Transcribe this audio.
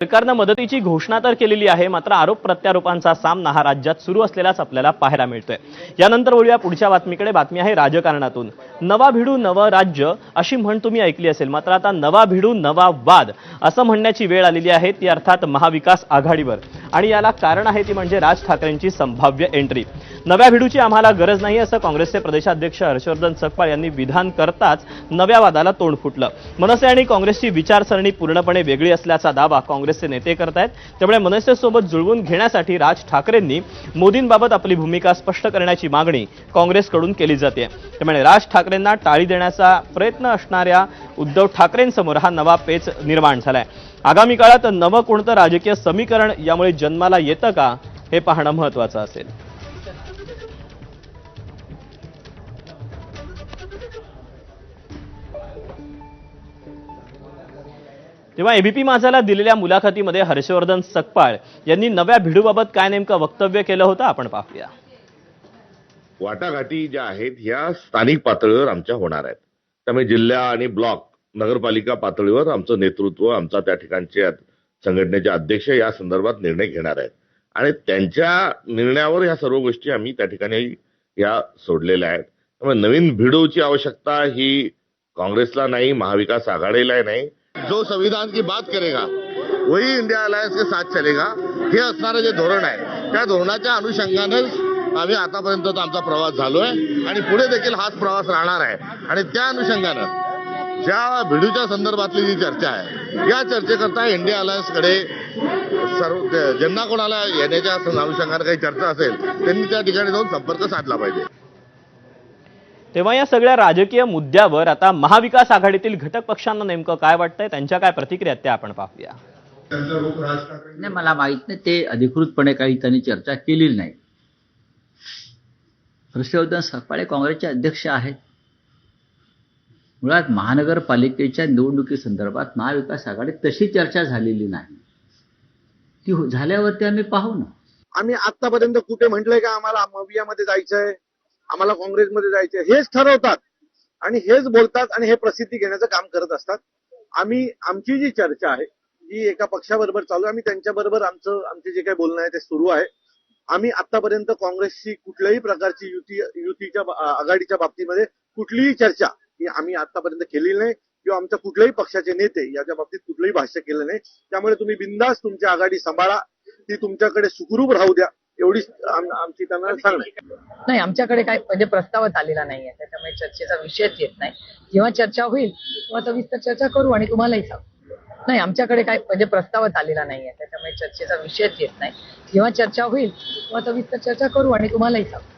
सरकारनं मदतीची घोषणा तर केलेली आहे, मात्र आरोप प्रत्यारोपांचा सामना हा राज्यात सुरू असलेलाच आपल्याला पाहायला मिळतोय। यानंतर वळूया पुढच्या बातमीकडे। बातमी आहे राजकारणातून। नवा भिडू नवं राज्य अशी म्हण तुम्ही ऐकली असेल, मात्र आता नवा भिडू नवा वाद असं म्हणण्याची वेळ आलेली आहे, ती अर्थात महाविकास आघाडीवर। आणि याला कारण आहे ती म्हणजे राज ठाकरेंची संभाव्य एंट्री। नव्या भिडूची आम्हाला गरज नाही असं काँग्रेसचे प्रदेशाध्यक्ष हर्षवर्धन सकपाळ यांनी विधान करताच नव्या वादाला तोंड फुटलं। मनसे आणि काँग्रेसची विचारसरणी पूर्णपणे वेगळी असल्याचा दावा काँग्रेसचे नेते करतायत। त्यामुळे मनसेसोबत जुळवून घेण्यासाठी राज ठाकरेंनी मोदींबाबत आपली भूमिका स्पष्ट करण्याची मागणी काँग्रेसकडून केली जाते। त्यामुळे राज ठाकरेंना टाळी देण्याचा प्रयत्न असणाऱ्या उद्धव ठाकरेंसमोर हा नवा पेच निर्माण झालाय। आगामी काळात नवं कोणतं राजकीय समीकरण यामुळे जन्माला येतं का हे पाहणं महत्त्वाचं असेल। तेव्हा एबीपी माझाला दिलेल्या मुलाखतीमध्ये हर्षवर्धन सकपाळ यांनी नव्या भिडूबाबत काय नेमकं वक्तव्य केलं होतं आपण पाहूया। वाटाघाटी ज्या आहेत ह्या स्थानिक पातळीवर आमच्या होणार आहेत। त्यामुळे जिल्हा आणि ब्लॉक नगरपालिका पातळीवर आमचं नेतृत्व, आमचा त्या ठिकाणचे संघटनेचे अध्यक्ष या संदर्भात निर्णय घेणार आहेत आणि त्यांच्या निर्णयावर ह्या सर्व गोष्टी आम्ही त्या ठिकाणी या सोडलेल्या आहेत। त्यामुळे नवीन भिडूची आवश्यकता ही काँग्रेसला नाही, महाविकास आघाडीला नाही। जो संविधान की बात करेगा वही इंडिया अलायन्स के साथ चलेगा, हे असणारं जे धोरण आहे त्या धोरणाच्या अनुषंगाने आम्ही आतापर्यंत आमचा प्रवास झालोय आणि पुढे देखील हाच प्रवास राहणार आहे। आणि त्या अनुषंगाने ज्या भिडूच्या संदर्भातली जी चर्चा आहे या चर्चेकरता इंडिया अलायन्सकडे सर्व ज्यांना कोणाला येण्याच्या अनुषंगाने काही चर्चा असेल त्यांनी त्या ठिकाणी जाऊन संपर्क साधला पाहिजे। तेव्हा या सगळ्या राजकीय मुद्द्यावर आता महाविकास आघाडीतील घटक पक्षांना नेमकं काय वाटतंय, त्यांच्या काय प्रतिक्रिया त्या आपण पाहूया। नाही, मला माहित नाही, ते अधिकृतपणे काही त्यांनी चर्चा केलेली नाही। हर्षवर्धन सकपाळ काँग्रेसचे अध्यक्ष आहेत। मुळात महानगरपालिकेच्या निवडणुकीसंदर्भात महाविकास आघाडीत तशी चर्चा झालेली नाही। ती झाल्यावरती आम्ही पाहू ना। आम्ही आतापर्यंत कुठे म्हटलंय का आम्हाला मवियामध्ये जायचंय, आम्हाला काँग्रेसमध्ये जायचंय, हेच ठरवतात आणि हेच बोलतात आणि हे प्रसिद्धी घेण्याचं काम करत असतात। आमची जी चर्चा आहे जी एका पक्षाबरोबर चालू आहे, आम्ही त्यांच्याबरोबर आमचे जे काही बोलणं आहे ते सुरू आहे। आम्ही आतापर्यंत काँग्रेसची कुठल्याही प्रकारची युतीच्या आघाडीच्या बाबतीमध्ये कुठलीही चर्चा ही आम्ही आतापर्यंत केलेली नाही किंवा आमच्या कुठल्याही पक्षाचे नेते याच्या बाबतीत कुठलंही भाष्य केलं नाही। त्यामुळे तुम्ही बिनधास्त तुमची आघाडी सांभाळा, ती तुमच्याकडे सुखरूप राहू द्या, एवढीच आमची त्यांना सांगणं। नाही, आमच्याकडे काय म्हणजे प्रस्तावच आलेला नाहीये, त्याच्यामुळे चर्चेचा विषयच येत नाही। जेव्हा चर्चा होईल तेव्हा सविस्तर चर्चा करू आणि तुम्हालाही सांगू। नाही, आमच्याकडे काय म्हणजे प्रस्तावच आलेला नाहीये, त्याच्यामुळे चर्चेचा विषयच येत नाही। जेव्हा चर्चा होईल तेव्हा सविस्तर चर्चा करू आणि तुम्हालाही सांगू।